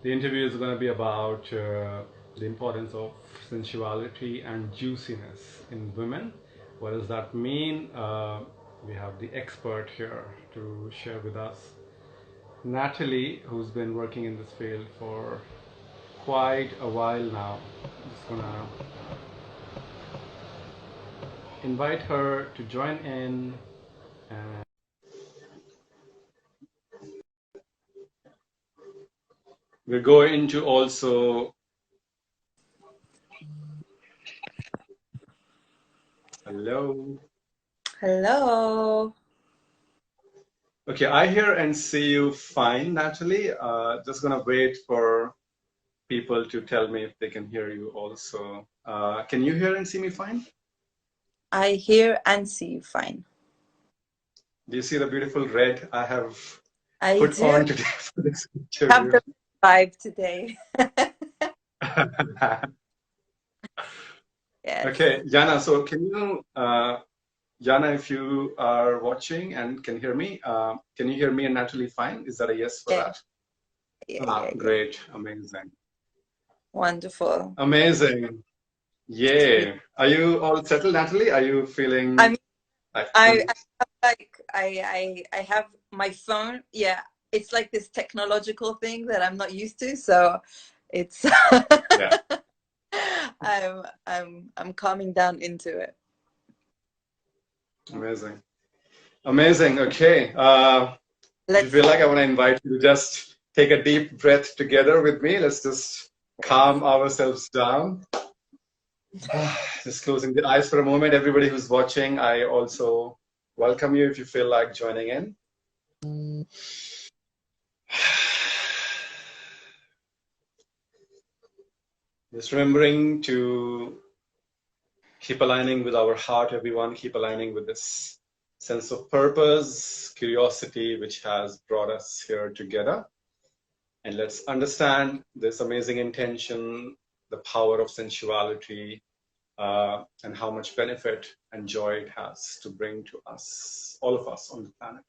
The interview is going to be about the importance of sensuality and juiciness in women. What does that mean? We have the expert here to share with us, Natalie, who's been working in this field for quite a while now. I'm just gonna invite her to join in. And we're going to also, hello. Hello. Okay, I hear and see you fine, Natalie. Just gonna wait for people to tell me if they can hear you also. Can you hear and see me fine? I hear and see you fine. Do you see the beautiful red I have I put do on today for this have interview? the vibe today. Yes. Okay, Jana, so can you, Jana, if you are watching and can hear me, can you hear me and Natalie fine? Is that a yes for Yeah, that? yeah. Great, amazing. Wonderful. Amazing. Yeah. Are you all settled, Natalie? Are you I feeling mean, like I have like I have my phone. Yeah, it's like this technological thing that I'm not used to. So it's yeah. I'm calming down into it. Amazing. Amazing. Okay. If you Let's feel like I want to invite you to just take a deep breath together with me, let's just calm ourselves down. Just closing the eyes for a moment. Everybody who's watching, I also welcome you if you feel like joining in. Just remembering to keep aligning with our heart, everyone. Keep aligning with this sense of purpose, curiosity, which has brought us here together. And let's understand this amazing intention, the power of sensuality, and how much benefit and joy it has to bring to us, all of us on the planet.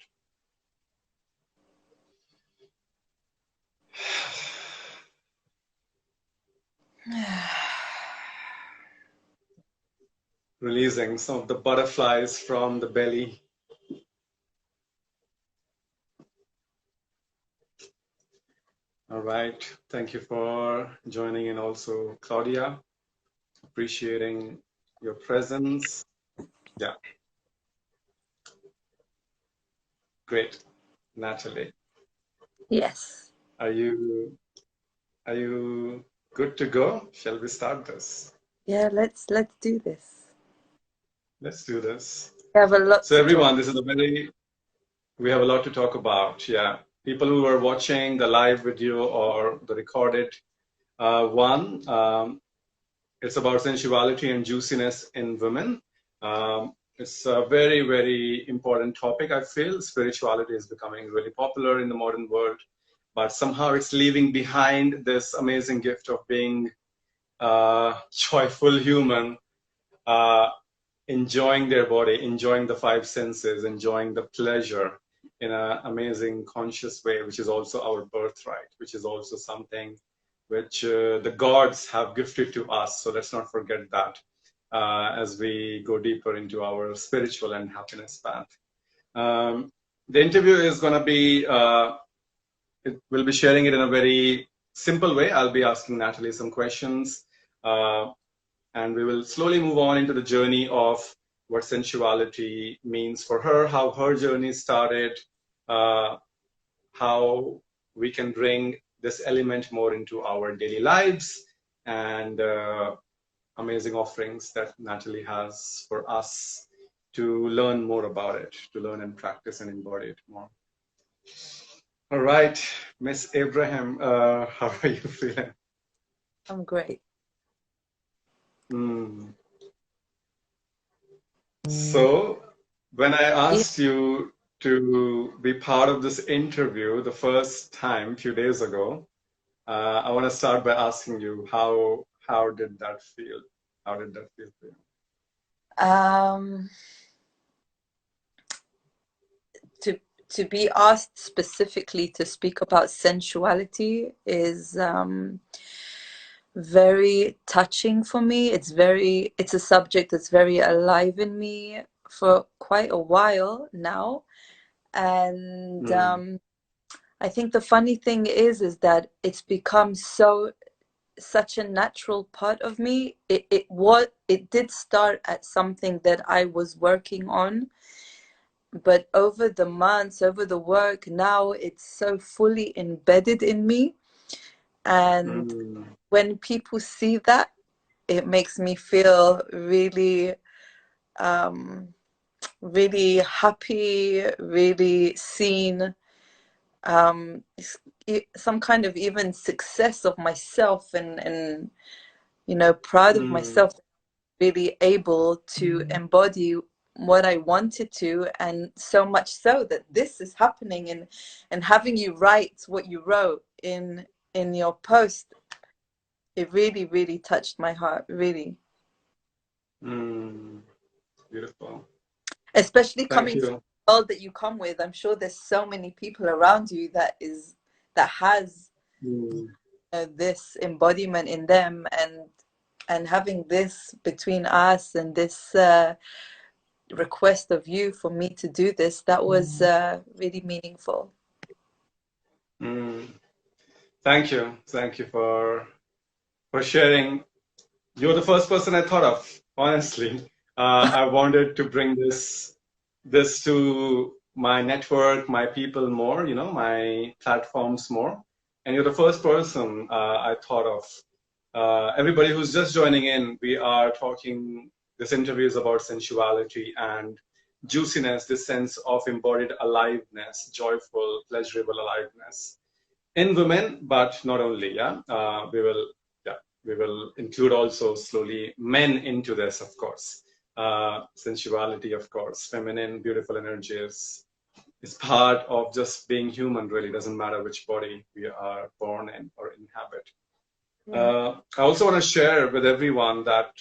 Releasing some of the butterflies from the belly. All right. Thank you for joining in also, Claudia. Appreciating your presence. Yeah. Great. Natalie, Yes. are you good to go? Shall we start this? Yeah. Let's do this. Let's do this. We have a lot So to talk. everyone, we have a lot to talk about. Yeah. People who are watching the live video or the recorded one, it's about sensuality and juiciness in women. It's a very, very important topic, I feel. Spirituality is becoming really popular in the modern world, but somehow it's leaving behind this amazing gift of being a joyful human, uh, enjoying their body, enjoying the five senses, enjoying the pleasure in an amazing conscious way, which is also our birthright, which is also something which the gods have gifted to us. So let's not forget that as we go deeper into our spiritual and happiness path. The interview is going to be, we'll be sharing it in a very simple way. I'll be asking Natalie some questions. And we will slowly move on into the journey of what sensuality means for her, how her journey started, how we can bring this element more into our daily lives, and amazing offerings that Natalie has for us to learn more about it, to learn and practice and embody it more. All right, Miss Abraham, how are you feeling? I'm great. So, when I Yeah. asked you to be part of this interview the first time, a few days ago, I want to start by asking you how did that feel? How did that feel for you? Um. To to be asked specifically to speak about sensuality is very touching for me. It's a subject that's very alive in me for quite a while now. And Mm, I think the funny thing is that it's become such a natural part of me. It did start at something that I was working on, but over the months, over the work, now it's so fully embedded in me. And mm, when people see that, it makes me feel really, um, really happy, really seen, some kind of even success of myself, and proud of mm, myself, really able to embody what I wanted to, and so much so that this is happening. And having you write what you wrote in your post, it really, really touched my heart, really. mm. Beautiful. Especially Thank coming from you. the world that you come with. I'm sure there's so many people around you that has Mm, this embodiment in them, and having this between us, and this request of you for me to do this, that was really meaningful. mm. Thank you. Thank you for sharing. You're the first person I thought of, honestly. I wanted to bring this to my network, my people more, my platforms more. And you're the first person I thought of. Everybody who's just joining in, we are talking, this interview is about sensuality and juiciness, this sense of embodied aliveness, joyful, pleasurable aliveness in women, but not only. Yeah, we will include also slowly men into this, of course. Sensuality, of course, feminine, beautiful energy is part of just being human. Really, doesn't matter which body we are born in or inhabit. Yeah. I also want to share with everyone that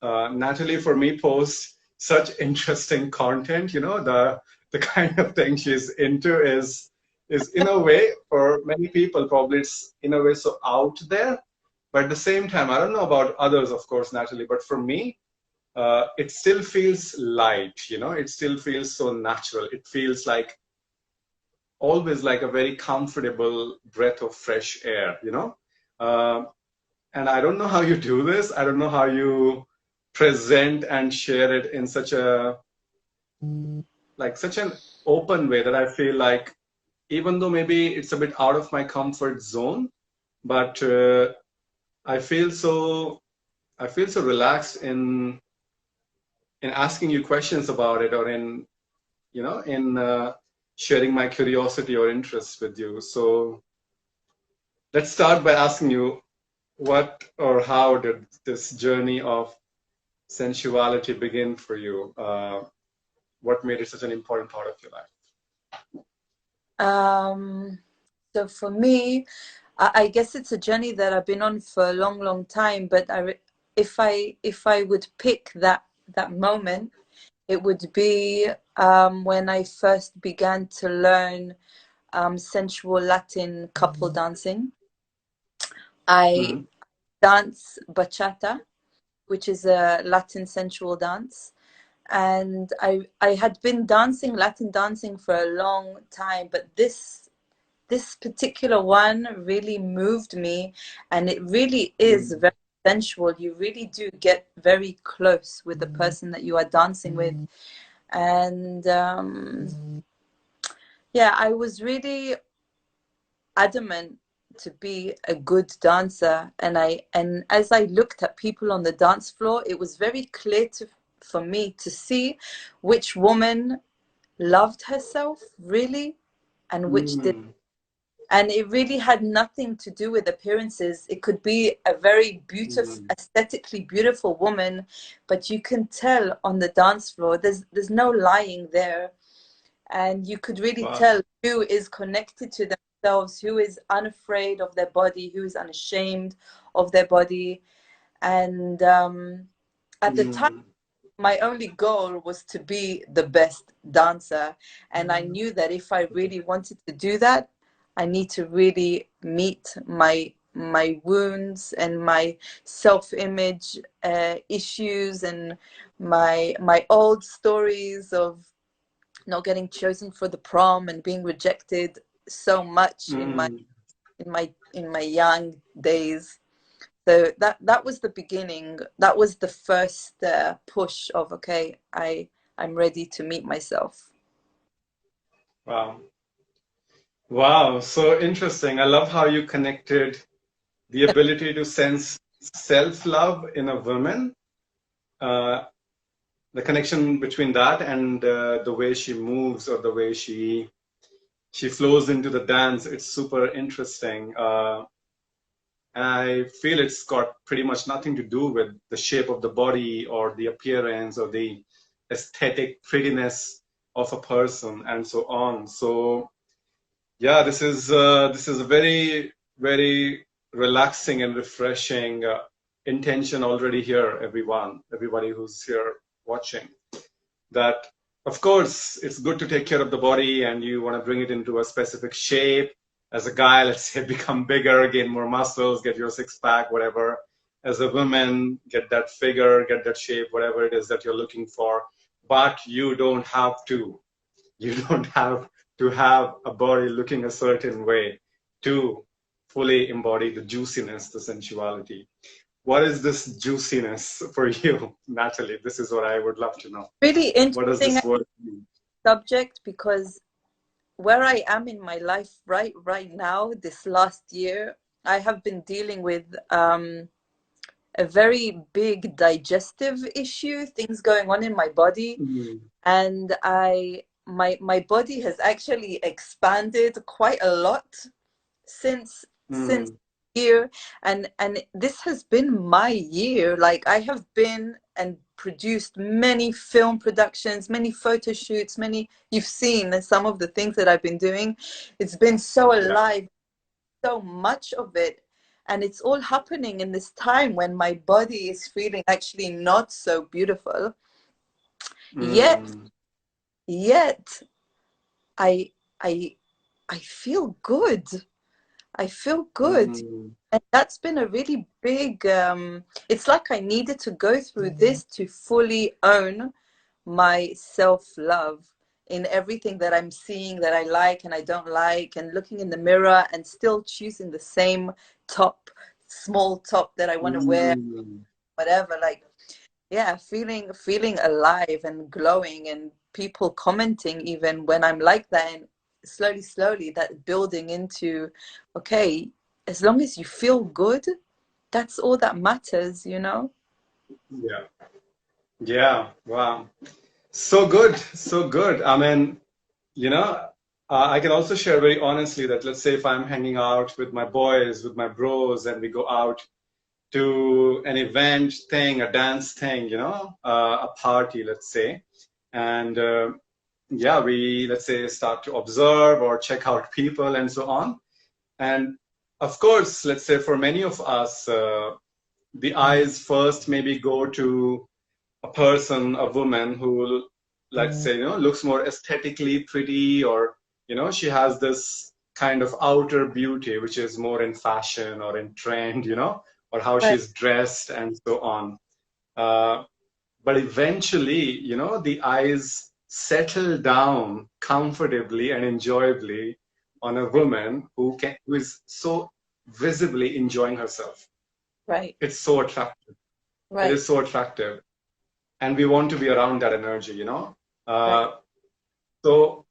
Natalie, for me, posts such interesting content. The kind of thing she's into is in a way, for many people probably it's in a way so out there, but at the same time, I don't know about others, of course, Natalie, but for me, it still feels light. It still feels so natural. It feels like always like a very comfortable breath of fresh air. Uh, and I don't know how you do this. I don't know how you present and share it in such an open way that I feel like, even though maybe it's a bit out of my comfort zone, but I feel so I feel so relaxed in asking you questions about it, or in sharing my curiosity or interest with you. So let's start by asking you, what or how did this journey of sensuality begin for you? What made it such an important part of your life? um so for me, I guess it's a journey that I've been on for a long, long time, but if I would pick that moment, it would be when I first began to learn sensual Latin couple dancing. I Mm-hmm. dance bachata, which is a Latin sensual dance. And I had been dancing Latin dancing for a long time, but this particular one really moved me, and it really is very sensual. You really do get very close with the person that you are dancing with. And yeah, I was really adamant to be a good dancer, and as I looked at people on the dance floor, it was very clear for me to see which woman loved herself really, and which did. Mm, And it really had nothing to do with appearances. It could be a very beautiful, mm, aesthetically beautiful woman, but you can tell on the dance floor there's no lying there, and you could really wow. tell who is connected to themselves, who is unafraid of their body, who is unashamed of their body. And at the time, Mm, my only goal was to be the best dancer. And I knew that if I really wanted to do that, I need to really meet my wounds and my self-image issues, and my old stories of not getting chosen for the prom and being rejected so much in my Mm. young days. So that was the beginning. That was the first push of, okay, I'm ready to meet myself. Wow. Wow, so interesting. I love how you connected the ability to sense self-love in a woman, uh, the connection between that and the way she moves or the way she flows into the dance. It's super interesting. I feel it's got pretty much nothing to do with the shape of the body or the appearance or the aesthetic prettiness of a person and so on. So yeah, this is a very very relaxing and refreshing intention already here, everyone, everybody who's here watching. That of course it's good to take care of the body and you want to bring it into a specific shape. As a guy, let's say, become bigger, gain more muscles, get your six pack, whatever. As a woman, get that figure, get that shape, whatever it is that you're looking for. But you don't have to. You don't have to have a body looking a certain way to fully embody the juiciness, the sensuality. What is this juiciness for you, Natalie? This is what I would love to know. Really What does interesting this word mean? subject, because where I am in my life right now, this last year, I have been dealing with a very big digestive issue, things going on in my body, Mm, and my body has actually expanded quite a lot since mm, year. And this has been my year. Like, I have been and produced many film productions, many photo shoots, many, you've seen some of the things that I've been doing. It's been so yeah. alive, so much of it, and it's all happening in this time when my body is feeling actually not so beautiful. yet Mm, yet i i I feel good. I feel good. mm, And that's been a really big, it's like I needed to go through this to fully own my self-love in everything that I'm seeing that I like and I don't like, and looking in the mirror and still choosing the same top, small top that I want to wear, mm. whatever. Like, yeah, feeling alive and glowing, and people commenting even when I'm like that, and slowly that building into, okay, as long as you feel good, that's all that matters, you know. Yeah. Yeah. Wow. So good. So good. I mean, you know, I can also share very honestly that let's say if I'm hanging out with my boys, with my bros, and we go out to an event thing, a dance thing, a party, let's say, and yeah, we let's say start to observe or check out people and so on. And of course, let's say for many of us, the eyes first maybe go to a person, a woman who, let's say, looks more aesthetically pretty, or, she has this kind of outer beauty, which is more in fashion or in trend, or how Right. she's dressed and so on. Uh, but eventually, the eyes settle down comfortably and enjoyably on a woman who is so visibly enjoying herself. Right. It's so attractive. It Right. is so attractive, and we want to be around that energy, Right. uh, so,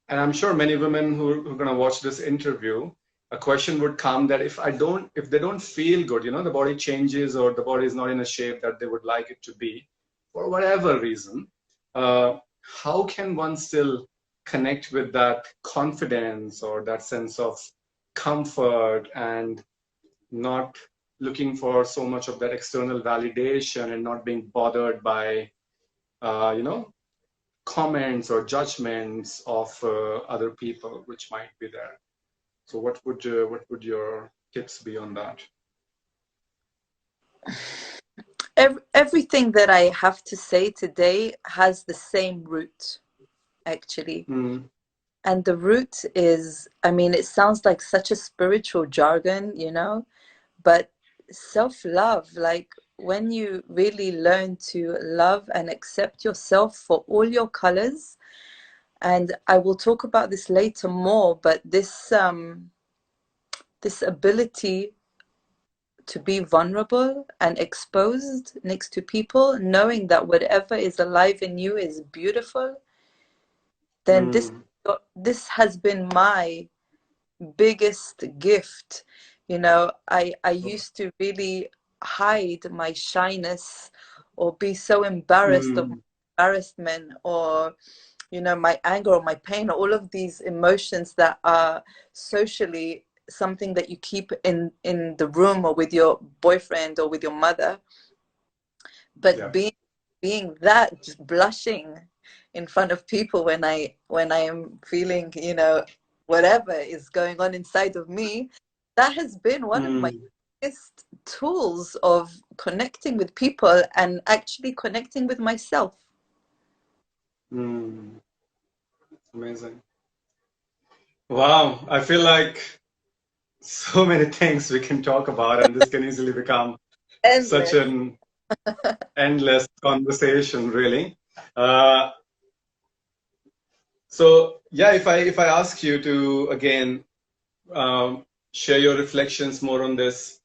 and I'm sure many women who are going to watch this interview, a question would come that if they don't feel good, the body changes or the body is not in a shape that they would like it to be for whatever reason, how can one still connect with that confidence or that sense of comfort and not looking for so much of that external validation and not being bothered by uh, you know comments or judgments of other people which might be there. So what would your tips be on that? everything that I have to say today has the same root, actually. Mm. And the root is, I mean, it sounds like such a spiritual jargon, you know, but self-love, like when you really learn to love and accept yourself for all your colors, and I will talk about this later more, but this ability to be vulnerable and exposed next to people, knowing that whatever is alive in you is beautiful, then Mm. this has been my biggest gift. You know, I used to really hide my shyness or be so embarrassed of my Mm. embarrassment, or you know, my anger or my pain, or all of these emotions that are socially something that you keep in the room or with your boyfriend or with your mother. But Yeah. being that, just blushing in front of people when I am feeling, you know, whatever is going on inside of me, that has been one of my Mm. biggest tools of connecting with people and actually connecting with myself. Mm. Amazing. Wow. I feel like so many things we can talk about, and this can easily become such Endless. an endless conversation, really. Uh, so yeah, if I ask you to again share your reflections more on this,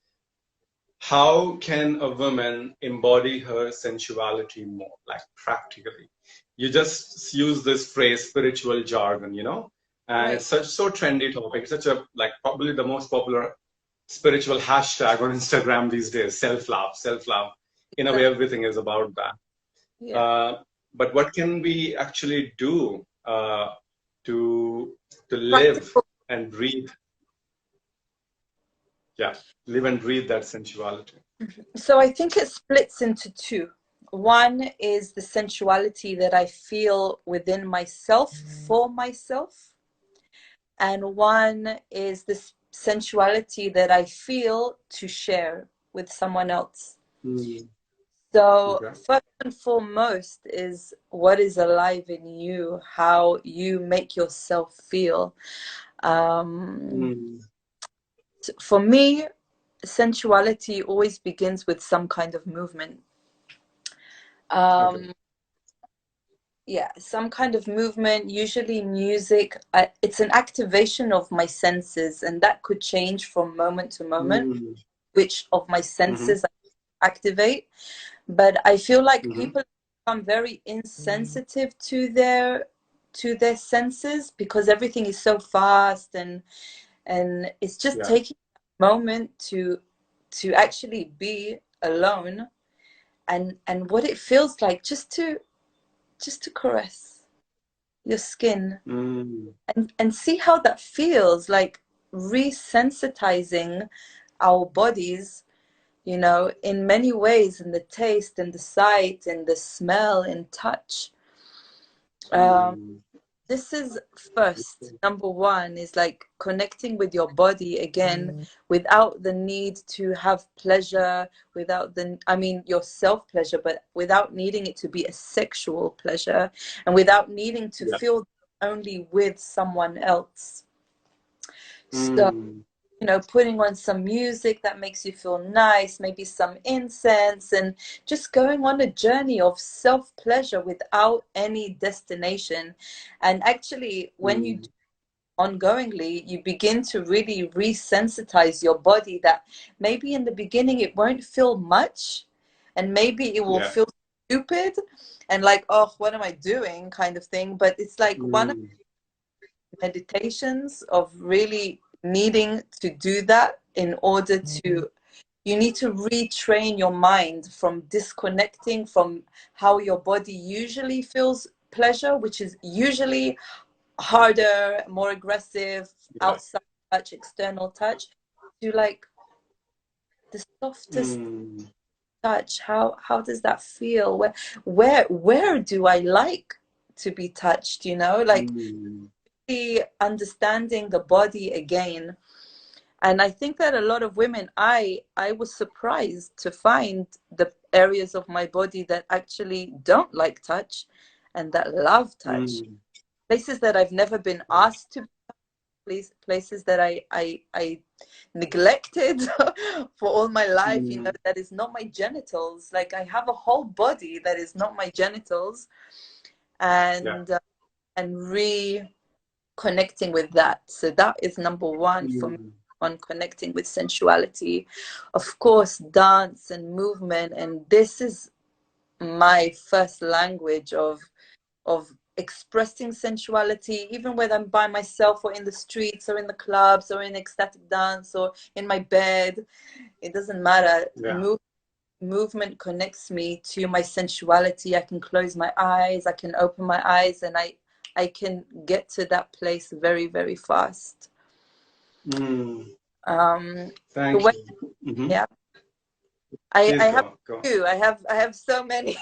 how can a woman embody her sensuality more, like practically? You just use this phrase, spiritual jargon, you know, and Right. it's such so trendy topic. It's such a like probably the most popular spiritual hashtag on Instagram these days. Self-love, self-love. In a way, everything is about that. Yeah. Uh, but what can we actually do to live Practical. and breathe? Yeah, live and breathe that sensuality. So I think it splits into two. One is the sensuality that I feel within myself for myself, and one is the sensuality that I feel to share with someone else. Mm, So okay. first and foremost is what is alive in you, how you make yourself feel. Um, Mm, for me, sensuality always begins with some kind of movement. okay. Um, yeah, some kind of movement, usually music. It's an activation of my senses, and that could change from moment to moment, Mm, which of my mm-hmm, senses I activate. But I feel like mm-hmm. people become very insensitive to their senses because everything is so fast, and it's just Yeah. taking a moment to actually be alone, and what it feels like just to caress your skin Mm, and see how that feels, like resensitizing our bodies, you know, in many ways, in the taste and the sight and the smell and touch. um, mm, this is first, number one is like connecting with your body again, without the need to have pleasure, without the, I mean, your self pleasure, but without needing it to be a sexual pleasure, and without needing to yeah. feel only with someone else. So, Mm, you know, putting on some music that makes you feel nice, maybe some incense, and just going on a journey of self pleasure without any destination. And actually, when you do mm, ongoingly, you begin to really resensitize your body that maybe in the beginning it won't feel much, and maybe it will yeah. feel stupid and like, oh, what am I doing kind of thing. But it's like one of Mm, the meditations of really needing to do that in order to, you need to retrain your mind from disconnecting from how your body usually feels pleasure, which is usually harder, more aggressive, yeah. outside touch, external touch, to like the softest Mm, touch. How does that feel? Where do I like to be touched? You know, like mm, really understanding the body again. And I think that a lot of women, I was surprised to find the areas of my body that actually don't like touch and that love touch. Mm. Places that I've never been asked to be, places that I neglected for all my life, you know, Mm. that is not my genitals. Like I have a whole body that is not my genitals, Yeah. and reconnecting with that. So that is number one for me, Mm. on connecting with sensuality. Of course, dance and movement, and this is my first language of expressing sensuality, even when I'm by myself or in the streets or in the clubs or in ecstatic dance or in my bed. It doesn't matter. Yeah. Movement connects me to my sensuality. I can close my eyes, I can open my eyes, and I can get to that place very, very fast. Mm. Um, the Thank way, you. Hmm. yeah, I Please have go. Go. two. I have so many.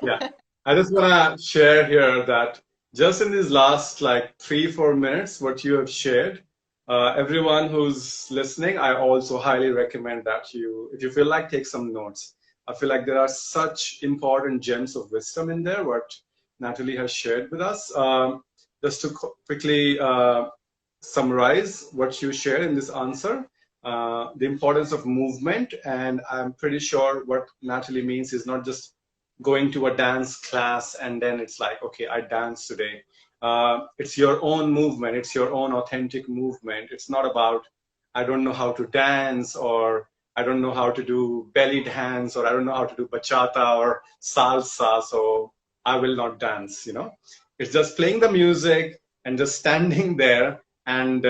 Yeah. I just want to share here that just in these last like 3-4 minutes, what you have shared, everyone who's listening, I also highly recommend that you, if you feel like, take some notes. I feel like there are such important gems of wisdom in there, what Natalie has shared with us. Just to quickly summarize what you shared in this answer, the importance of movement. And I'm pretty sure what Natalie means is not just going to a dance class and then it's like, okay, I dance today. It's your own movement. It's your own authentic movement. It's not about, I don't know how to dance, or I don't know how to do belly dance, or I don't know how to do bachata or salsa, so I will not dance, you know. It's just playing the music and just standing there and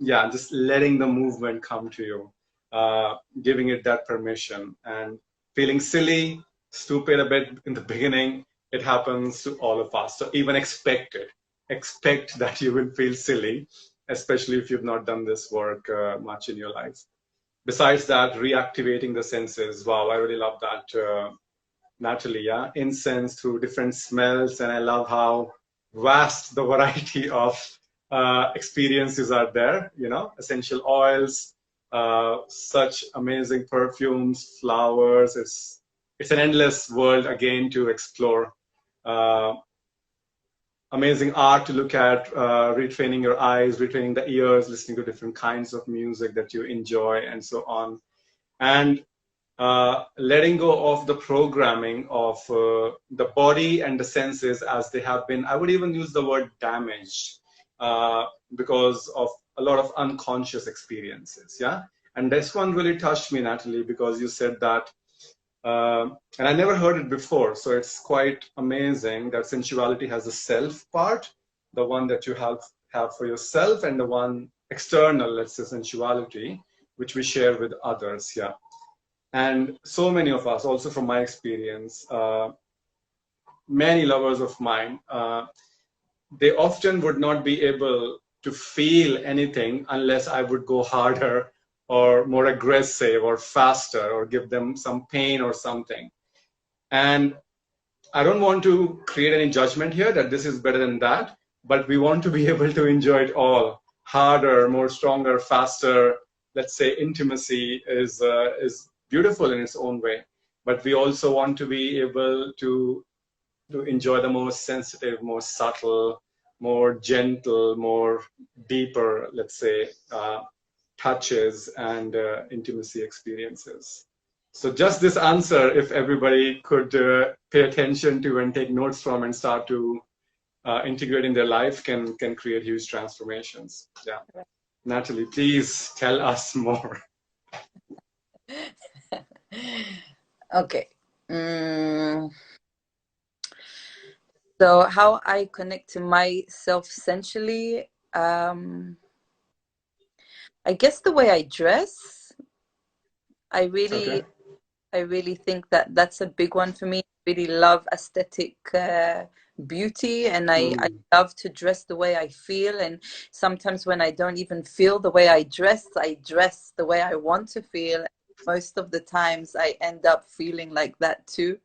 yeah, just letting the movement come to you, giving it that permission, and feeling silly, stupid a bit in the beginning. It happens to all of us. So even expect it. Expect that you will feel silly, especially if you've not done this work much in your life. Besides that, reactivating the senses. Wow, I really love that, Natalie. Yeah, incense through different smells, and I love how vast the variety of experiences are there. You know, essential oils, such amazing perfumes, flowers. It's an endless world again to explore. Uh, Amazing art to look at, retraining your eyes, retraining the ears, listening to different kinds of music that you enjoy, and so on. And letting go of the programming of the body and the senses as they have been, I would even use the word damaged, because of a lot of unconscious experiences. Yeah. And this one really touched me, Natalie, because you said that, and I never heard it before. So it's quite amazing that sensuality has a self part, the one that you have for yourself, and the one external, let's say, sensuality, which we share with others. Yeah. And so many of us, also from my experience, many lovers of mine, they often would not be able to feel anything unless I would go harder or more aggressive or faster or give them some pain or something. And I don't want to create any judgment here that this is better than that, but we want to be able to enjoy it all. Harder, more stronger, faster. Let's say intimacy is beautiful in its own way, but we also want to be able to enjoy the more sensitive, more subtle, more gentle, more deeper, let's say, touches and intimacy experiences. So just this answer, if everybody could pay attention to and take notes from and start to integrate in their life, can create huge transformations. Yeah. Natalie, please tell us more. Okay. So how I connect to myself sensually, I guess the way I dress. I Okay. really I really think that that's a big one for me. I really love aesthetic beauty, and I Mm. love to dress the way I feel. And sometimes when I don't even feel the way I dress the way I want to feel. Most of the times I end up feeling like that too.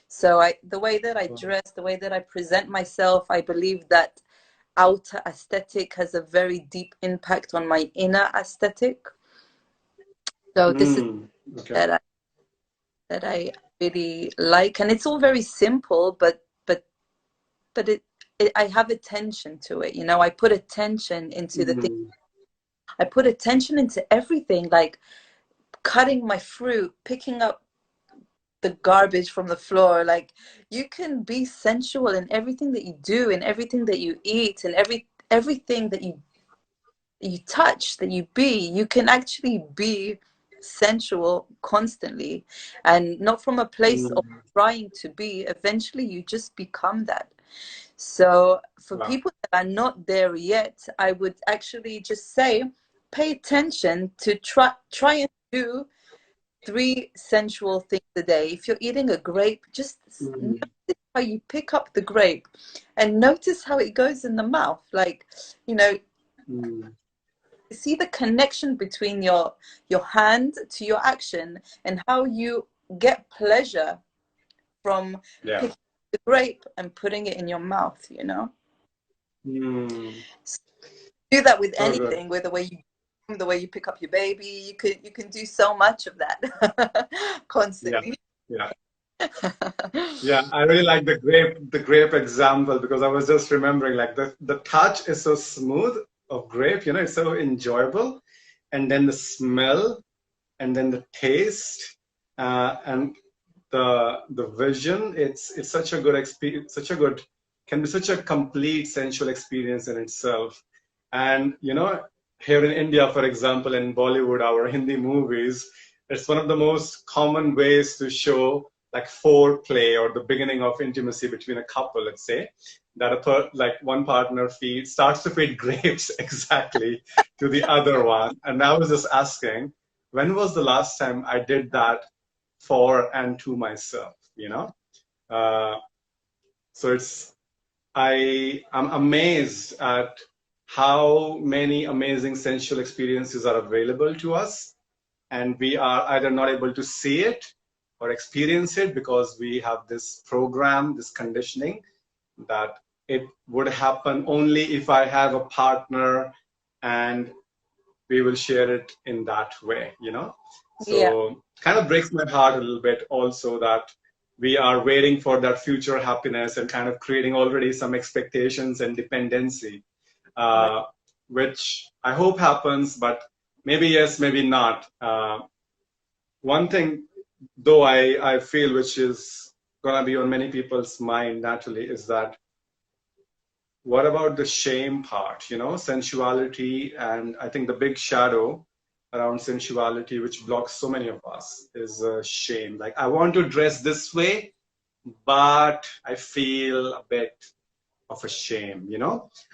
So the way that I dress, the way that I present myself, I believe that outer aesthetic has a very deep impact on my inner aesthetic. So this is Okay. that I really like, and it's all very simple, but it I have attention to it. You know, I put attention into the thing. Mm, I put attention into everything, like cutting my fruit, picking up the garbage from the floor. Like, you can be sensual in everything that you do, in everything that you eat, and everything that you touch, that you be. You can actually be sensual constantly, and not from a place of mm, trying to be. Eventually you just become that. So for wow. people that are not there yet, I would actually just say, pay attention to try and do 3 sensual things a day. If you're eating a grape, just Mm, notice how you pick up the grape and notice how it goes in the mouth. Like, you know, mm, see the connection between your hand to your action, and how you get pleasure from yeah. picking the grape and putting it in your mouth, you know? Mm, Do that with so good. anything, with the way you pick up your baby. You can do so much of that Yeah. constantly. Yeah. Yeah, I really like the grape example, because I was just remembering, like, the touch is so smooth of grape, it's so enjoyable. And then the smell, and then the taste, and the vision, it's such a good experience, can be such a complete sensual experience in itself. And here in India, for example, in Bollywood, our Hindi movies, it's one of the most common ways to show, like, foreplay, or the beginning of intimacy between a couple, let's say, that like one partner starts to feed grapes exactly to the other one. And I was just asking, when was the last time I did that for and to myself? Uh, so I'm amazed at how many amazing sensual experiences are available to us, and we are either not able to see it or experience it because we have this program, this conditioning, that it would happen only if I have a partner, and we will share it in that way. Yeah, So kind of breaks my heart a little bit also, that we are waiting for that future happiness and kind of creating already some expectations and dependency, right. uh, which I hope happens, but maybe yes, maybe not. One thing, though, I feel, which is going to be on many people's mind, Natalie, is that what about the shame part? Sensuality, and I think the big shadow around sensuality, which blocks so many of us, is shame. Like, I want to dress this way, but I feel a bit of a shame.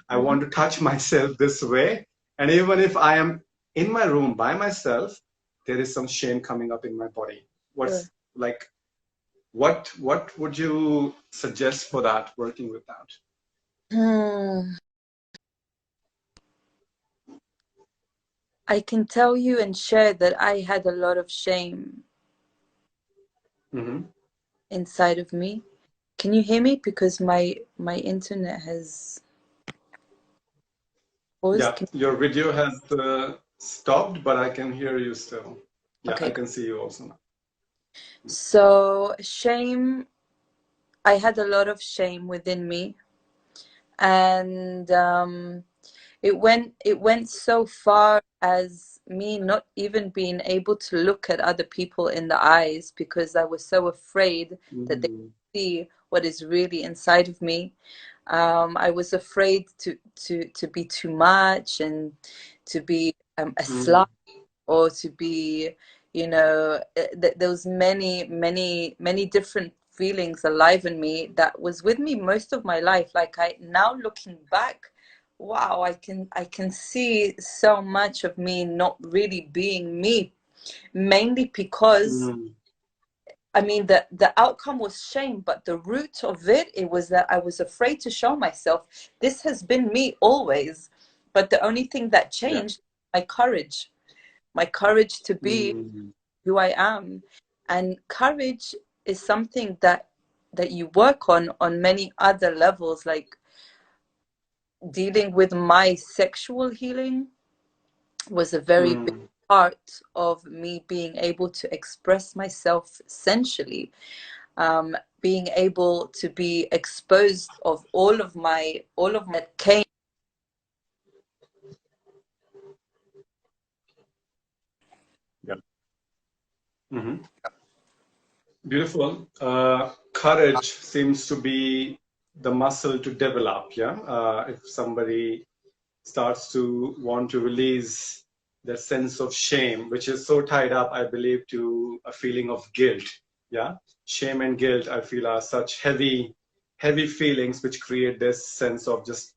I Mhm. want to touch myself this way, and even if I am in my room by myself, there is some shame coming up in my body. Sure. What's like, what would you suggest for that, working with that? Hmm. I can tell you and share that I had a lot of shame Hmm. inside of me. Can you hear me? Because my internet has paused. Yeah, your video has stopped, but I can hear you still. Yeah, I Okay. can see you also now. So shame, I had a lot of shame within me, and it went so far as me not even being able to look at other people in the eyes, because I was so afraid that they Mm, would see what is really inside of me. I was afraid to be too much, and to be a mm, slut, or to be, there was many different feelings alive in me that was with me most of my life. Like, I now looking back, wow, I can see so much of me not really being me, mainly because, mm, I mean, the outcome was shame, but the root of it was that I was afraid to show myself. This has been me always, but the only thing that yeah. changed, my courage, to be Mm, who I am. And courage is something that you work on many other levels. Like, dealing with my sexual healing was a very big Mm. part of me being able to express myself sensually, being able to be exposed of all of my came. Yeah. Hmm. Beautiful. Courage seems to be the muscle to develop. Yeah. If somebody starts to want to release their sense of shame, which is so tied up, I believe, to a feeling of guilt. Yeah. Shame and guilt, I feel, are such heavy, heavy feelings which create this sense of just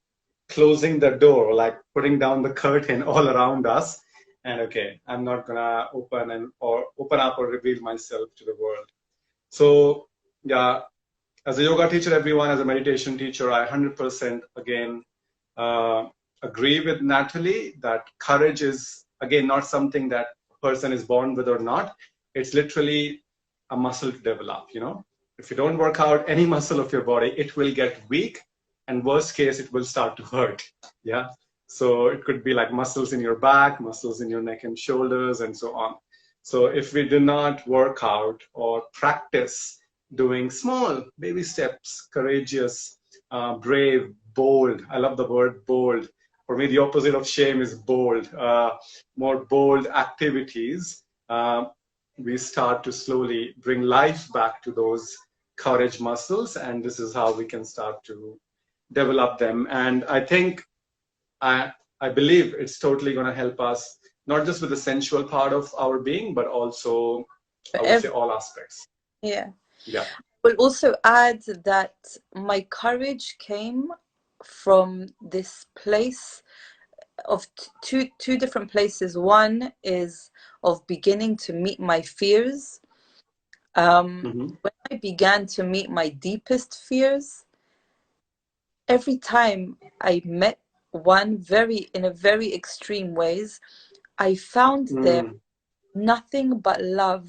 closing the door, like putting down the curtain all around us. And okay, I'm not gonna open up or reveal myself to the world. So yeah, as a yoga teacher, everyone, as a meditation teacher, I 100% again uh, agree with Natalie that courage is again not something that a person is born with or not. It's literally a muscle to develop. You know, if you don't work out any muscle of your body, it will get weak, and worst case, it will start to hurt. Yeah. So it could be like muscles in your back, muscles in your neck and shoulders, and so on. So if we do not work out or practice doing small baby steps, courageous, brave, bold. I love the word bold. For me, the opposite of shame is bold. More bold activities. We start to slowly bring life back to those courage muscles, and this is how we can start to develop them. And I think I I believe it's totally going to help us not just with the sensual part of our being, but also I would say Every, all aspects. yeah. Yeah. Will also add that my courage came from this place of two different places. One is of beginning to meet my fears. Mm-hmm. When I began to meet my deepest fears, every time I met one in a very extreme ways, I found there Mm, nothing but love.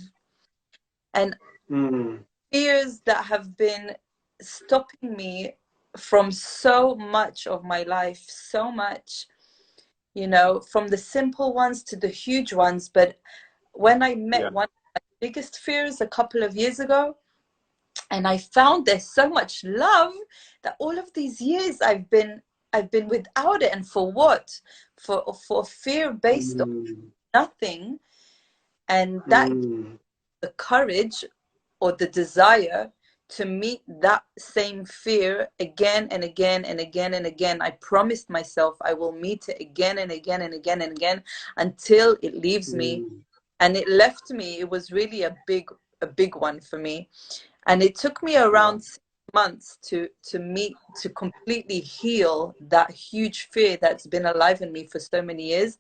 And mm, fears that have been stopping me from so much of my life, so much, you know, from the simple ones to the huge ones. But when I met yeah. one of my biggest fears a couple of years ago, and I found there's so much love that all of these years I've been without it. And for what? For fear based on Mm, nothing. And that mm, the courage or the desire to meet that same fear again and again and again and again. I promised myself I will meet it again and again and again and again until it leaves me. mm, And it left me. It was really a big one for me. And it took me yeah. around 6 months to completely heal that huge fear that's been alive in me for so many years.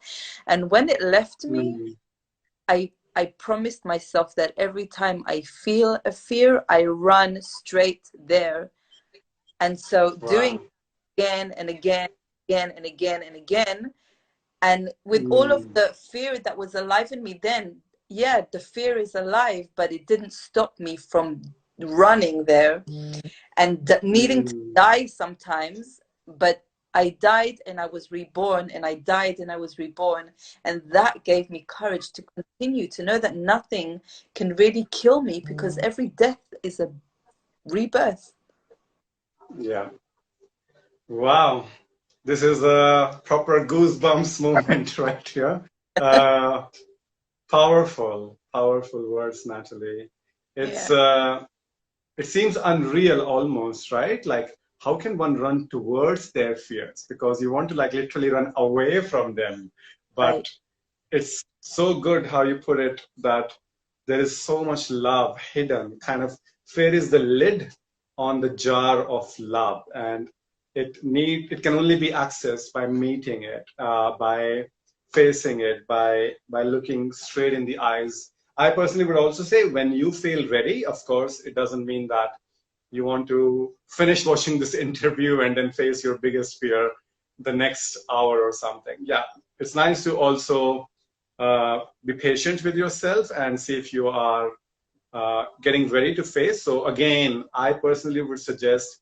And when it left me, Mm, I promised myself that every time I feel a fear, I run straight there. And so doing wow. again and again, again and again and again, and with all of Mm, the fear that was alive in me then, yeah, the fear is alive, but it didn't stop me from running there and needing to mm, die sometimes. But I died and I was reborn, and I died and I was reborn. And that gave me courage to continue, to know that nothing can really kill me because every death is a rebirth. yeah. Wow. This is a proper goosebumps moment right here. Uh, Powerful, powerful words, Natalie. Yeah, It's it seems unreal almost, right? Like how can one run towards their fears? Because you want to like literally run away from them. right. But it's so good how you put it that there is so much love hidden. Kind of fear is the lid on the jar of love, and it can only be accessed by meeting it, by facing it, by looking straight in the eyes. I personally would also say when you feel ready, of course, it doesn't mean that you want to finish watching this interview and then face your biggest fear the next hour or something. Yeah, it's nice to also be patient with yourself and see if you are getting ready to face. So again, I personally would suggest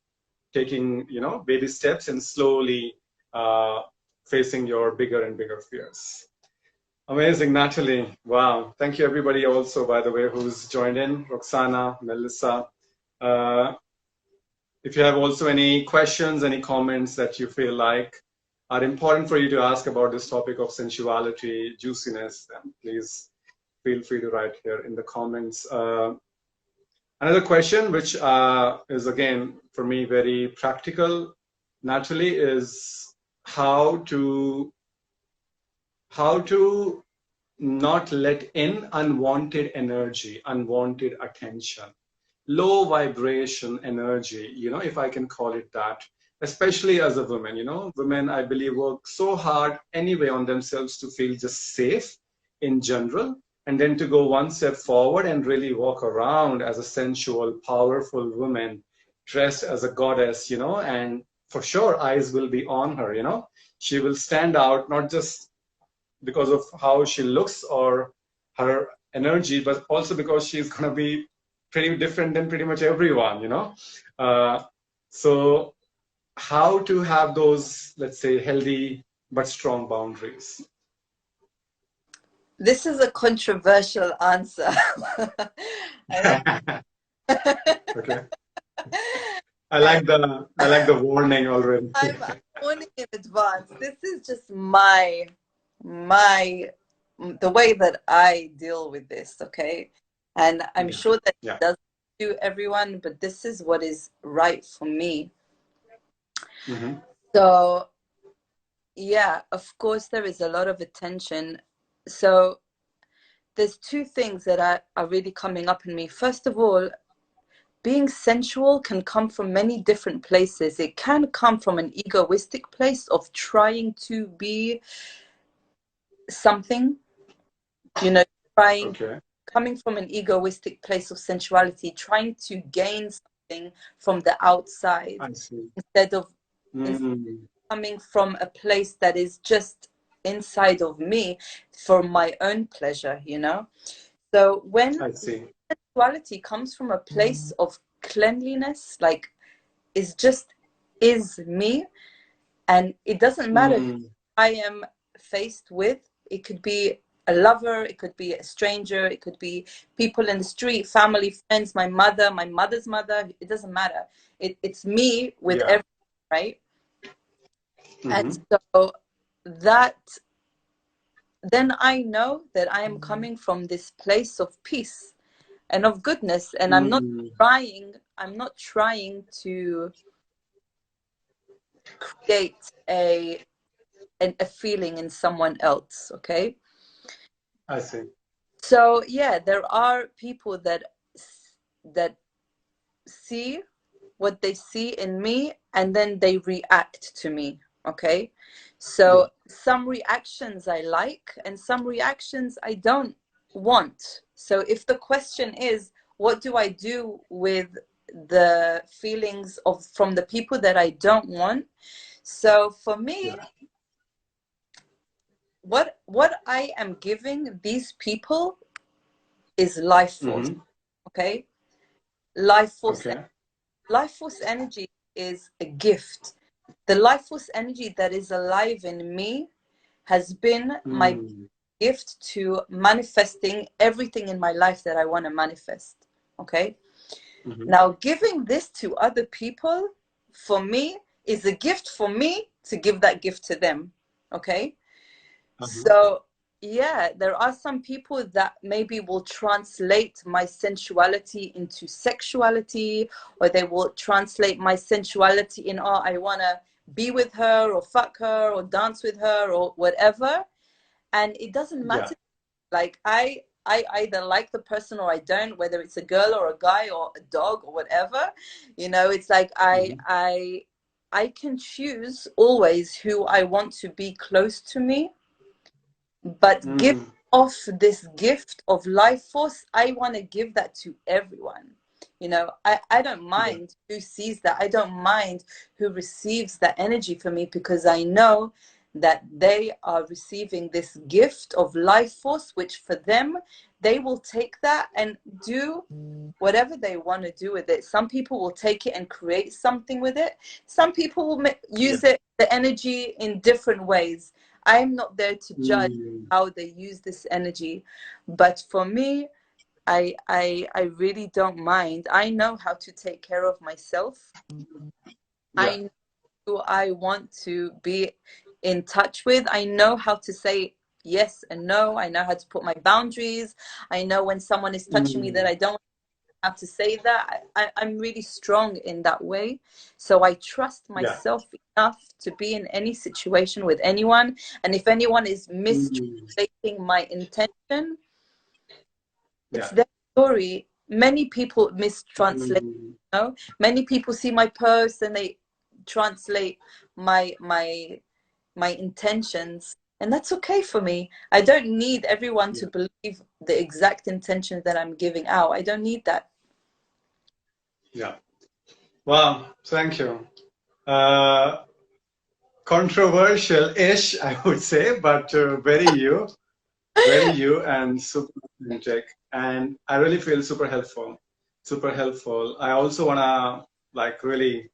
taking baby steps and slowly uh, facing your bigger and bigger fears. Amazing, Natalie. Wow. Thank you, everybody, also, by the way, who's joined in. Roxana, Melissa. Uh, if you have also any questions, any comments that you feel like are important for you to ask about this topic of sensuality, juiciness, then please feel free to write here in the comments. Another question, which is, again, for me, very practical, Natalie, is how to not let in unwanted energy, unwanted attention, low vibration energy, if I can call it that, especially as a woman. Women, I believe, work so hard anyway on themselves to feel just safe in general, and then to go one step forward and really walk around as a sensual, powerful woman, dressed as a goddess, and for sure, eyes will be on her, she will stand out, not just because of how she looks or her energy, but also because she's going to be pretty different than pretty much everyone. So how to have those, let's say, healthy but strong boundaries? This is a controversial answer. Okay. I like the warning already. I'm warning in advance. This is just the way that I deal with this, okay? And I'm sure that it doesn't do everyone, but this is what is right for me. Mm-hmm. So, yeah, of course, there is a lot of attention. So there's two things that are really coming up in me. First of all, being sensual can come from many different places. It can come from an egoistic place of trying to be something, coming from an egoistic place of sensuality, trying to gain something from the outside, instead of coming from a place that is just inside of me for my own pleasure, So when sensuality comes from a place of cleanliness, like is me, and it doesn't matter who I am faced with. It could be a lover, it could be a stranger, it could be people in the street, family, friends, my mother's mother. It doesn't matter. It's me with everyone, right? And so that, then I know that I am coming from this place of peace and of goodness, and I'm not trying to create a feeling in someone else, okay? I see. So yeah, there are people that see what they see in me, and then they react to me, okay? So some reactions I like, and some reactions I don't want. So if the question is, what do I do with the feelings from the people that I don't want? So for me, what I am giving these people is life force. Okay? Life force. Okay. Life force energy is a gift. The life force energy that is alive in me has been my gift to manifesting everything in my life that I want to manifest. Okay? Now, giving this to other people, for me, is a gift for me to give that gift to them. Okay? So, yeah, there are some people that maybe will translate my sensuality into sexuality, or they will translate my sensuality in, oh, I want to be with her or fuck her or dance with her or whatever. And it doesn't matter. Like, I either like the person or I don't, whether it's a girl or a guy or a dog or whatever. It's like I can choose always who I want to be close to me. But give off this gift of life force, I want to give that to everyone. I don't mind who sees that. I don't mind who receives that energy from me, because I know that they are receiving this gift of life force, which for them, they will take that and do whatever they want to do with it. Some people will take it and create something with it. Some people will use it, the energy, in different ways. I'm not there to judge how they use this energy, but for me, I really don't mind. I know how to take care of myself. I know who I want to be in touch with. I know how to say yes and no. I know how to put my boundaries. I know when someone is touching me that I don't have to say that. I'm really strong in that way. So I trust myself enough to be in any situation with anyone. And if anyone is mistranslating my intention, it's their story. Many people mistranslate, you know? Many people see my post and they translate my intentions, and that's okay for me. I don't need everyone to believe the exact intention that I'm giving out. I don't need that. Wow, thank you. Controversial-ish, I would say, but very you and super authentic. And I really feel super helpful, super helpful. I also wanna like really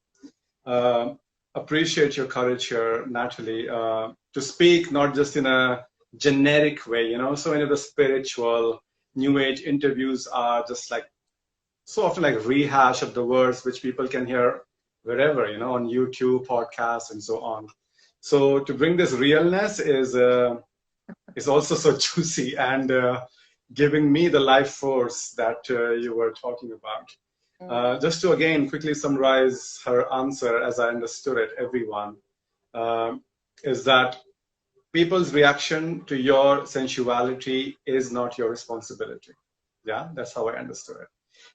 appreciate your courage here, Natalie, to speak not just in a generic way, you know. So many of the spiritual new age interviews are just like so often like rehash of the words which people can hear wherever, you know, on YouTube, podcasts, and so on. So to bring this realness is also so juicy and giving me the life force that you were talking about. Just to again quickly summarize her answer as I understood it, everyone, is that people's reaction to your sensuality is not your responsibility. Yeah, that's how I understood it.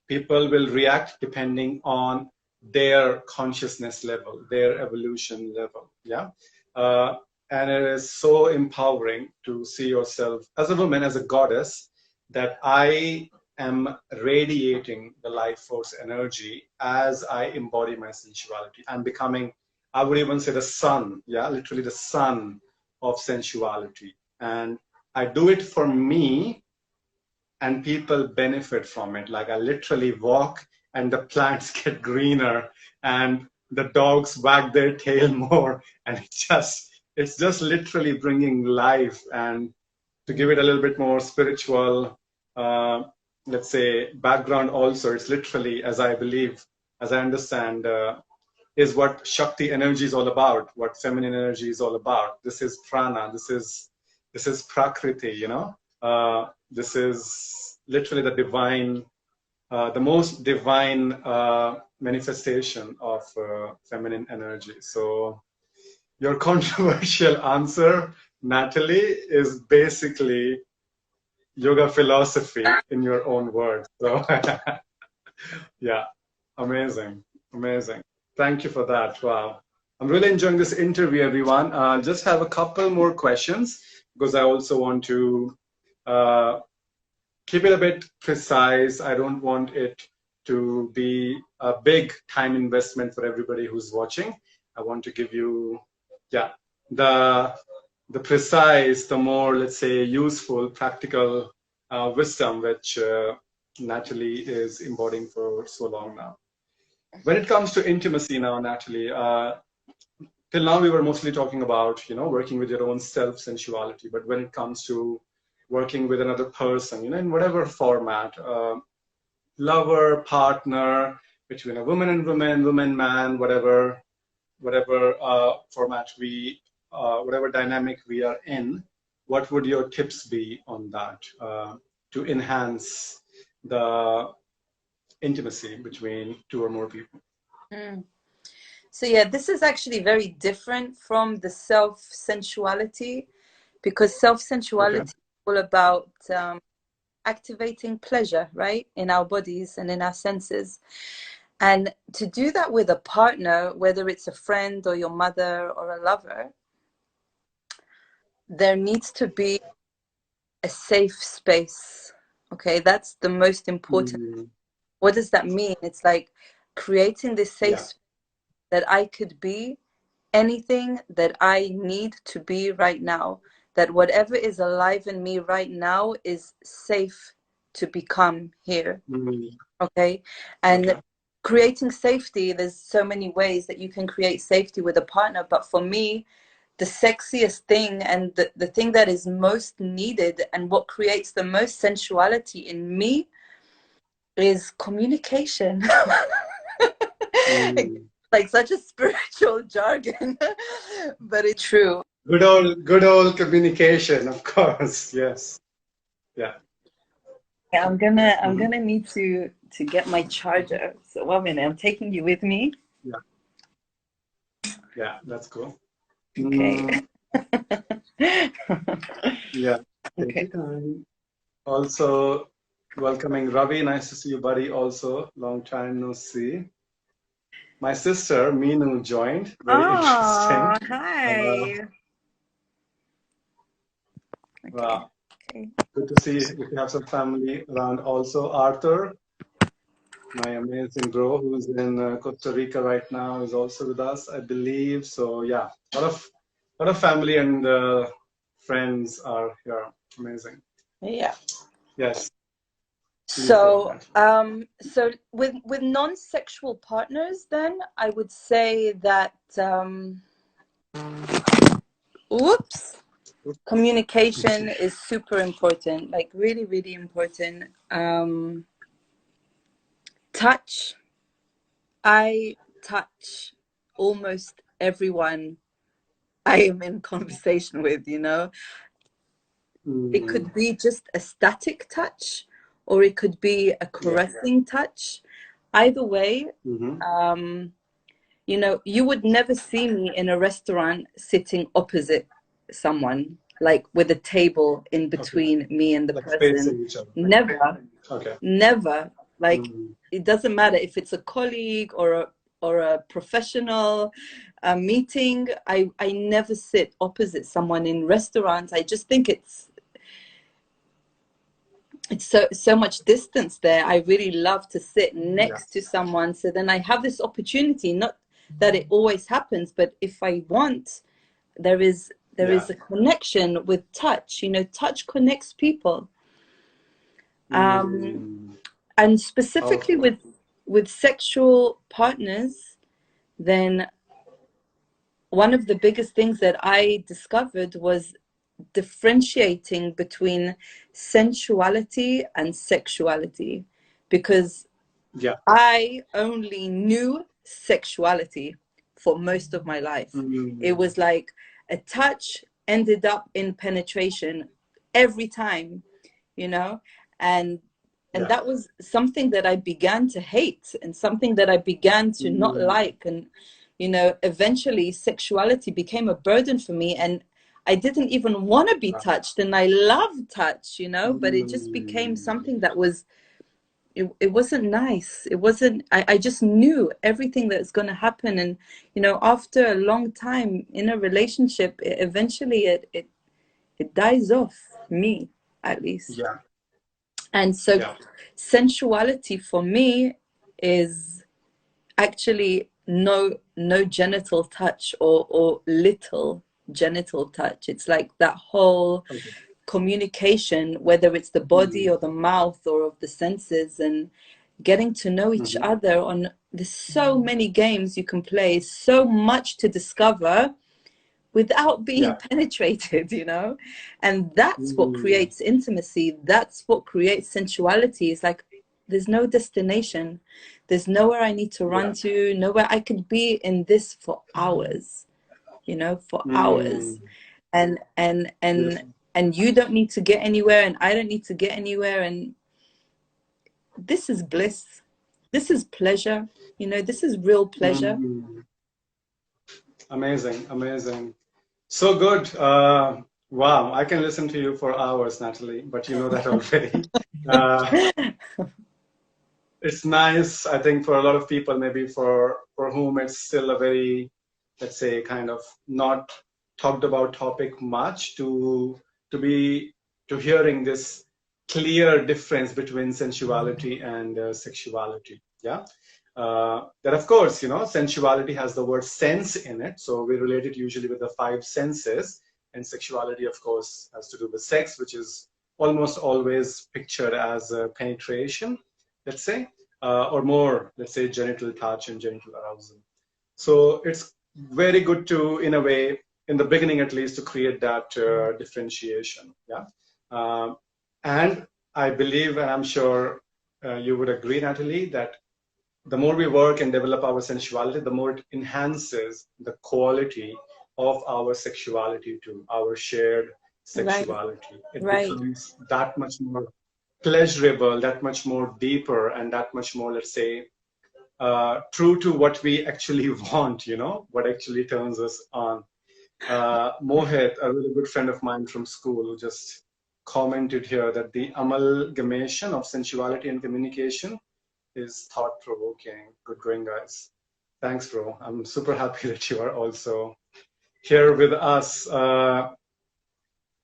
People will react depending on their consciousness level, their evolution level. Yeah. And it is so empowering to see yourself as a woman, as a goddess, that I am radiating the life force energy as I embody my sensuality. I'm becoming, I would even say, the sun, yeah, literally the sun of sensuality. And I do it for me, and people benefit from it. Like I literally walk and the plants get greener and the dogs wag their tail more, and it's just literally bringing life. And to give it a little bit more spiritual, let's say, background also, it's literally, as I believe, as I understand, is what Shakti energy is all about, what feminine energy is all about. This is prana, this is prakriti, you know. This is literally the divine, the most divine manifestation of feminine energy. So your controversial answer, Natalie, is basically yoga philosophy in your own words. So yeah, amazing, amazing. Thank you for that. Wow. I'm really enjoying this interview, everyone. Just have a couple more questions because I also want to keep it a bit precise. I don't want it to be a big time investment for everybody who's watching. I want to give you, yeah, the precise, the more, let's say, useful, practical wisdom which Natalie is embodying for so long now. When it comes to intimacy now, Natalie, till now we were mostly talking about, you know, working with your own self sensuality. But when it comes to working with another person, you know, in whatever format, lover, partner, between a woman and woman, woman, man, whatever format whatever dynamic we are in, what would your tips be on that to enhance the intimacy between two or more people? So yeah, this is actually very different from the self-sensuality, because self-sensuality is all about activating pleasure, right, in our bodies and in our senses. And to do that with a partner, whether it's a friend or your mother or a lover, there needs to be a safe space. Okay, that's the most important. What does that mean? It's like creating this safe space that I could be anything that I need to be right now, that whatever is alive in me right now is safe to become here. Okay. And creating safety, there's so many ways that you can create safety with a partner, but for me, the sexiest thing and the thing that is most needed and what creates the most sensuality in me is communication. Like such a spiritual jargon, but it's true. Good old communication, of course. Yes. Yeah. I'm gonna need to get my charger. So 1 minute, I'm taking you with me. Yeah. Yeah, that's cool. Okay. Yeah. Take Okay. your time. Also, welcoming Ravi. Nice to see you, buddy. Also, long time no see. My sister Meenu joined. Very interesting. Hi. Okay. Okay. Good to see if you have some family around. Also, Arthur, my amazing bro, who's in Costa Rica right now, is also with us, I believe. So yeah, a lot of family and friends are here. Amazing. Yeah. Yes. So, so with non-sexual partners, then I would say that communication is super important, like really, really important. Touch. I touch almost everyone I am in conversation with, you know. It could be just a static touch, or it could be a caressing touch. Either way, you know, you would never see me in a restaurant sitting opposite someone, like with a table in between me and the person. Never. Never. Like, it doesn't matter if it's a colleague or a professional meeting. I never sit opposite someone in restaurants. I just think it's so much distance there. I really love to sit next to someone, so then I have this opportunity, not that it always happens, but if I want, there is a connection with touch. You know, touch connects people. And specifically with sexual partners, then one of the biggest things that I discovered was differentiating between sensuality and sexuality, because I only knew sexuality for most of my life. It was like a touch ended up in penetration every time, you know, and that was something that I began to hate and something that I began to not like. And, you know, eventually sexuality became a burden for me, and I didn't even want to be touched, and I love touch, you know, but it just became something that was, it wasn't nice. It wasn't, I just knew everything that's going to happen. And, you know, after a long time in a relationship, eventually it dies off, me at least. And so sensuality for me is actually no genital touch or little genital touch. It's like that whole communication, whether it's the body or the mouth or of the senses, and getting to know each other. On there's so many games you can play, so much to discover without being penetrated, you know. And that's what creates intimacy. That's what creates sensuality. It's like there's no destination, there's nowhere I need to run to, nowhere. I could be in this for hours, you know, for hours. And you don't need to get anywhere, and I don't need to get anywhere. And this is bliss. This is pleasure. You know, this is real pleasure. Amazing, amazing. So good. Wow, I can listen to you for hours, Natalie, but you know that already. It's nice, I think, for a lot of people, maybe for whom it's still a very, let's say, kind of not talked about topic much, to hearing this clear difference between sensuality and sexuality. Yeah. that of course, you know, sensuality has the word sense in it, so we relate it usually with the five senses, and sexuality, of course, has to do with sex, which is almost always pictured as penetration, let's say, or more, let's say, genital touch and genital arousal. So it's very good to, in a way, in the beginning at least, to create that differentiation. Yeah. And I believe, and I'm sure you would agree, Natalie, that the more we work and develop our sensuality, the more it enhances the quality of our sexuality too, our shared Right, sexuality. It right, becomes that much more pleasurable, that much more deeper, and that much more, let's say, true to what we actually want, you know, what actually turns us on. Mohit, a really good friend of mine from school, just commented here that the amalgamation of sensuality and communication is thought-provoking. Good going, guys. Thanks, bro. I'm super happy that you are also here with us.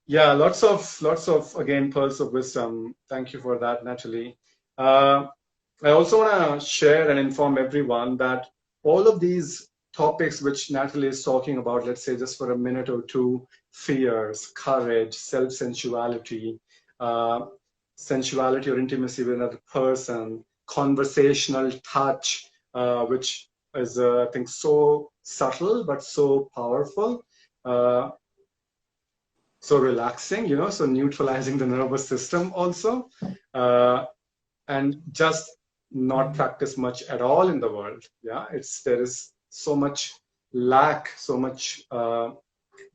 Yeah, lots of again pearls of wisdom. Thank you for that, Natalie. I also want to share and inform everyone that all of these topics which Natalie is talking about, let's say just for a minute or two, fears, courage, self-sensuality, uh, sensuality or intimacy with another person, conversational touch, which is, I think, so subtle but so powerful. So relaxing, you know, so neutralizing the nervous system also, and just not practice much at all in the world. Yeah, there is so much lack, so much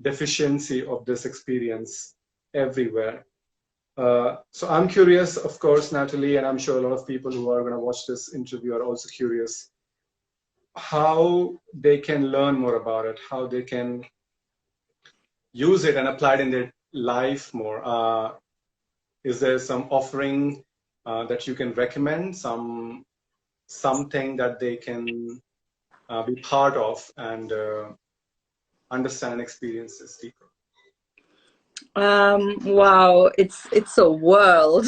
deficiency of this experience everywhere. So I'm curious, of course, Natalie, and I'm sure a lot of people who are going to watch this interview are also curious how they can learn more about it, how they can use it and apply it in their life more. Is there some offering that you can recommend, something that they can be part of and understand and experience this deeper? wow, it's a world.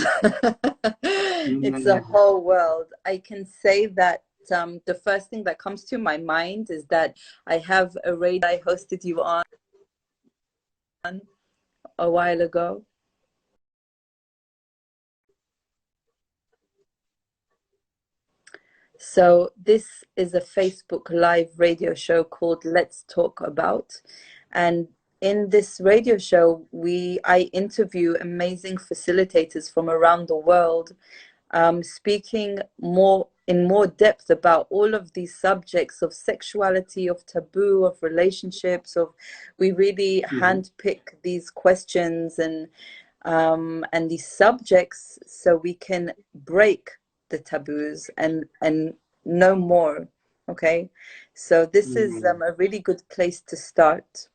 It's a Mm, whole world. I can say that the first thing that comes to my mind is that I have a radio I hosted you on a while ago. So this is a Facebook Live radio show called Let's Talk About. And in this radio show, I interview amazing facilitators from around the world, speaking in more depth about all of these subjects of sexuality, of taboo, of relationships, of we really mhm, handpick these questions and these subjects so we can break the taboos and know more. Okay, so this is mhm, a really good place to start.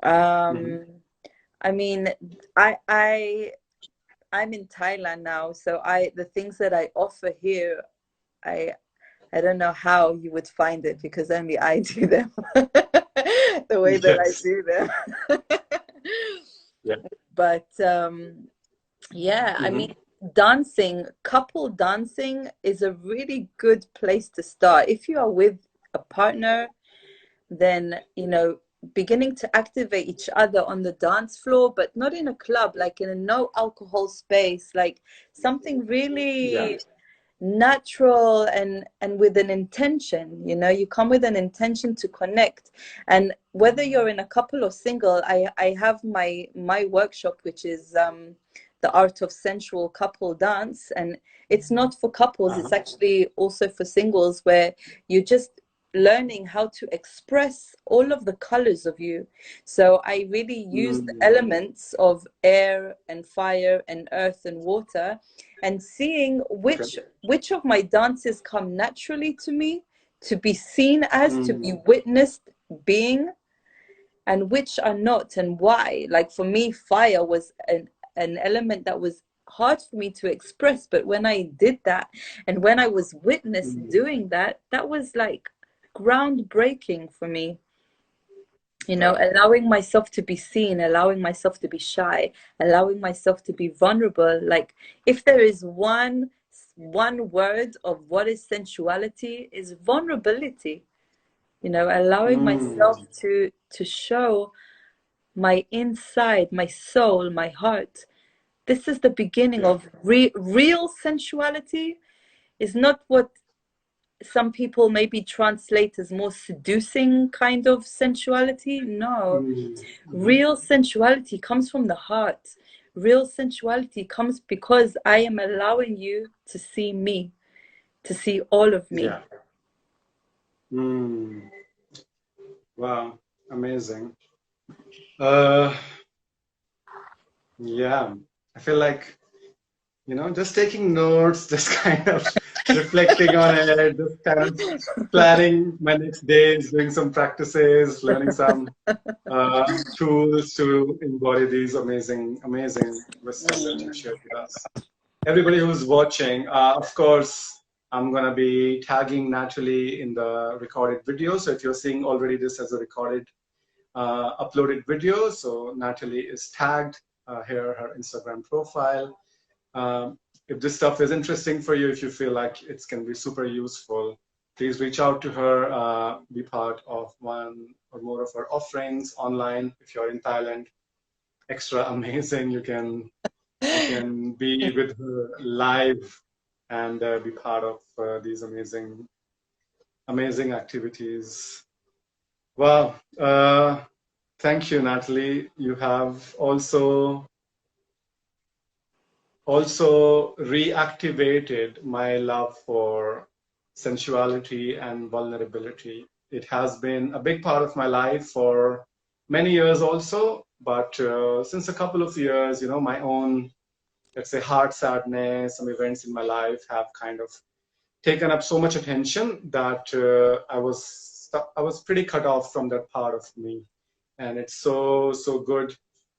mhm. I mean, I I'm in Thailand now, so the things that I offer here, I I don't know how you would find it because only I do them the way that I Yes. do them. Yeah. But yeah, I Mhm, mean, dancing, couple dancing is a really good place to start. If you are with a partner, then, beginning to activate each other on the dance floor, but not in a club, like in a no alcohol space, like something yeah. really natural and with an intention. You come with an intention to connect. And whether you're in a couple or single, I have my workshop, which is the art of sensual couple dance, and it's not for couples, Uh-huh. it's actually also for singles, where you're just learning how to express all of the colors of you. So I really use the Mm, elements of air and fire and earth and water, and seeing okay. which of my dances come naturally to me to be seen as, to be Mm, witnessed being, and which are not, and why. Like for me, fire was an element that was hard for me to express, but when I did that and when I was witnessed mm, doing that, that was like groundbreaking for me. wow. Allowing myself to be seen, allowing myself to be shy, allowing myself to be vulnerable. Like if there is one word of what is sensuality is vulnerability. You know, allowing myself Mm. to show my inside, my soul, my heart. This is the beginning Yeah. of real sensuality. Is not what some people maybe translate as more seducing kind of sensuality. No, Mm. Mhm. real sensuality comes from the heart. Real sensuality comes because I am allowing you to see me, to see all of me. Yeah. Mm. Wow. Amazing. Uh, yeah. I feel like, just taking notes, just kind of reflecting on it, just kind of planning my next days, doing some practices, learning some tools to embody these amazing wisdom that you shared with us. Everybody who's watching, of course, I'm going to be tagging Natalie in the recorded video. So if you're seeing already this as a recorded, uploaded video, so Natalie is tagged here, her Instagram profile. If this stuff is interesting for you, if you feel like it's going to be super useful, please reach out to her, be part of one or more of her offerings online. If you're in Thailand, extra amazing. You can be with her live and be part of these amazing activities. Wow. Thank you, Natalie. You have also reactivated my love for sensuality and vulnerability. It has been a big part of my life for many years also, but since a couple of years, my own, let's say, heart sadness, some events in my life have kind of taken up so much attention that I was pretty cut off from that part of me, and it's so good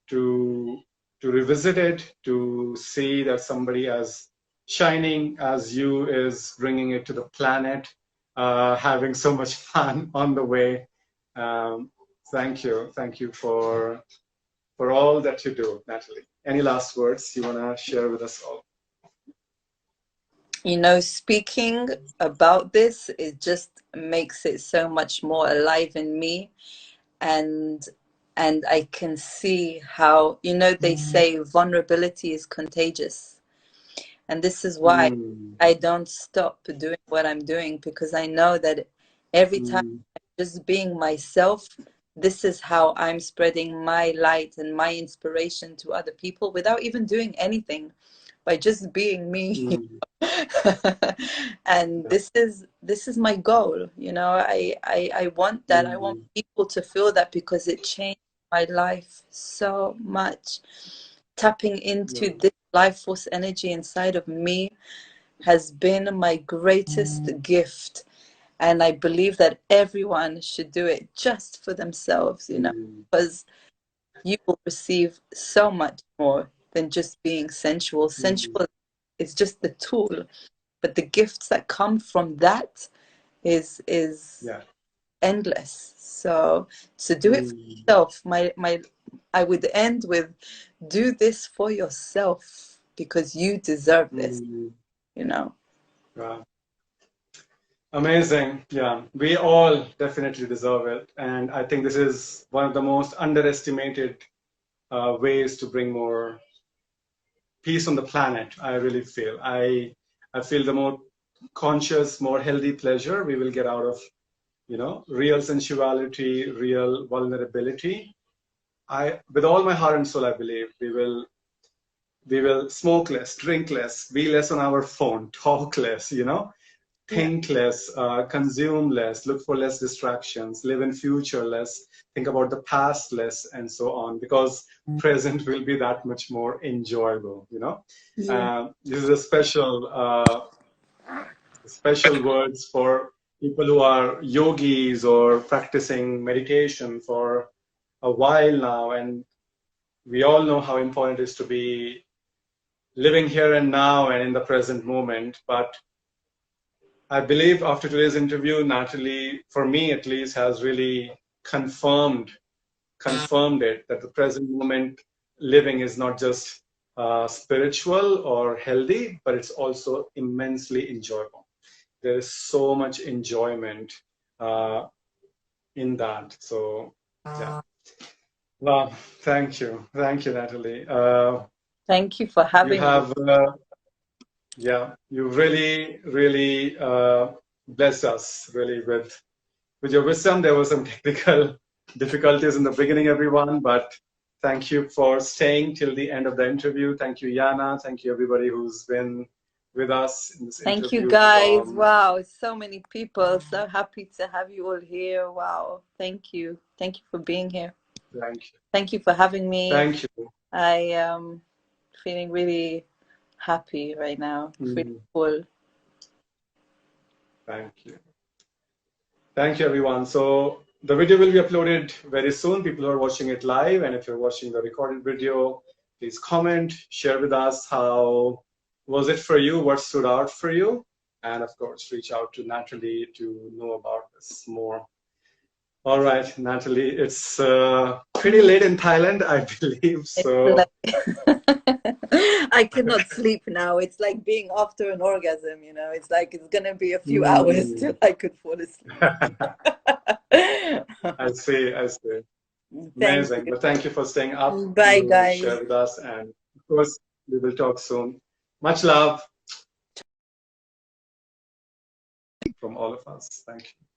to revisit it, to see that somebody as shining as you is bringing it to the planet, having so much fun on the way. Um, thank you for all that you do, Natalie. Any last words you want to share with us all? You know, speaking about this, it just makes it so much more alive in me. And I can see how, you know, they say vulnerability is contagious. And this is why Mm, I don't stop doing what I'm doing, because I know that every time mm, I'm just being myself, this is how I'm spreading my light and my inspiration to other people without even doing anything, by just being me. mm, And yeah. this is my goal. You know, I want that. I want Mm, people to feel that, because it changed my life so much. Tapping yeah. into this life force energy inside of me has been my greatest gift. And I believe that everyone should do it just for themselves, you know, Mm, because you will receive so much more than just being sensual. mm, Sensual is just the tool, but the gifts that come from that is yeah. endless. So to do it for Mm, yourself, my I would end with, do this for yourself, because you deserve this, mm, you know. wow. Amazing. Yeah. We all definitely deserve it. And I think this is one of the most underestimated ways to bring more peace on the planet. I really feel. I feel the more conscious, more healthy pleasure we will get out of, real sensuality, real vulnerability. With all my heart and soul, I believe we will smoke less, drink less, be less on our phone, talk less, Yeah. think less, consume less, look for less distractions, live in future less, think about the past less, and so on, because present will be that much more enjoyable. Yeah. This is a special words for people who are yogis or practicing meditation for a while now, and we all know how important it is to be living here and now and in the present moment. But I believe after today's interview, Natalie, for me at least, has really confirmed it that the present moment living is not just spiritual or healthy, but it's also immensely enjoyable. There is so much enjoyment in that. So, yeah. Wow. Thank you. Thank you, Natalie. Thank you for You having me. have, yeah, you really, really blessed us really with your wisdom. There were some technical difficulties in the beginning, everyone, but thank you for staying till the end of the interview. Thank you, Yana. Thank you, everybody who's been with us in this Thank you interview guys. from. Wow, so many people. So happy to have you all here. Wow. Thank you. Thank you for being here. Thank you. Thank you for having me. Thank you. I am feeling really happy right now. Really full. Thank you. Thank you, everyone. So the video will be uploaded very soon. People who are watching it live, and if you're watching the recorded video, please comment, share with us how was it for you, what stood out for you, and of course, reach out to Natalie to know about this more. All right, Natalie, it's pretty late in Thailand, I believe. So I cannot sleep now. It's like being after an orgasm, you know. It's like it's gonna be a few hours till I could fall asleep. I see, I see. Thank Amazing. you. But thank you for staying up Bye, to guys. share with us. And of course, we will talk soon. Much love from all of us. Thank you.